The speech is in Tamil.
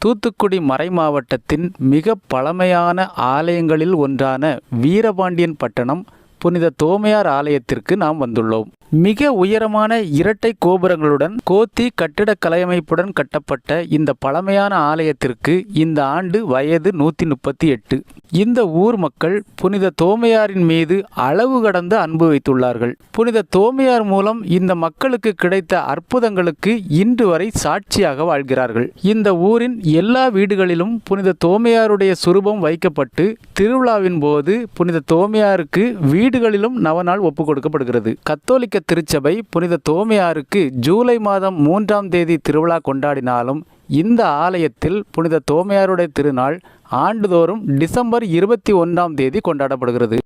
தூத்துக்குடி மறைமாவட்டத்தின் மிக பழமையான ஆலயங்களில் ஒன்றான வீரபாண்டியன் பட்டணம் புனித தோமையார் ஆலயத்திற்கு நாம் வந்துள்ளோம். மிக உயரமான இரட்டை கோபுரங்களுடன் கோத்தி கட்டிடக்கலை அமைப்புடன் கட்டப்பட்ட இந்த பழமையான ஆலயத்திற்கு இந்த ஆண்டு வயது 138. இந்த ஊர் மக்கள் புனித தோமையாரின் மீது அளவு கடந்த அன்பு வைத்துள்ளார்கள். புனித தோமையார் மூலம் இந்த மக்களுக்கு கிடைத்த அற்புதங்களுக்கு இன்று வரை சாட்சியாக வாழ்கிறார்கள். இந்த ஊரின் எல்லா வீடுகளிலும் புனித தோமையாருடைய சுரூபம் வைக்கப்பட்டு திருவிழாவின் போது புனித தோமையாருக்கு வீடுகளிலும் நவநாள் ஒப்புக் கொடுக்கப்படுகிறது. கத்தோலிக்க திருச்சபை புனித தோமையாருக்கு ஜூலை மாதம் 3ஆம் தேதி திருவிழா கொண்டாடினாலும் இந்த ஆலயத்தில் புனித தோமையாருடைய திருநாள் ஆண்டுதோறும் டிசம்பர் 21ஆம் தேதி கொண்டாடப்படுகிறது.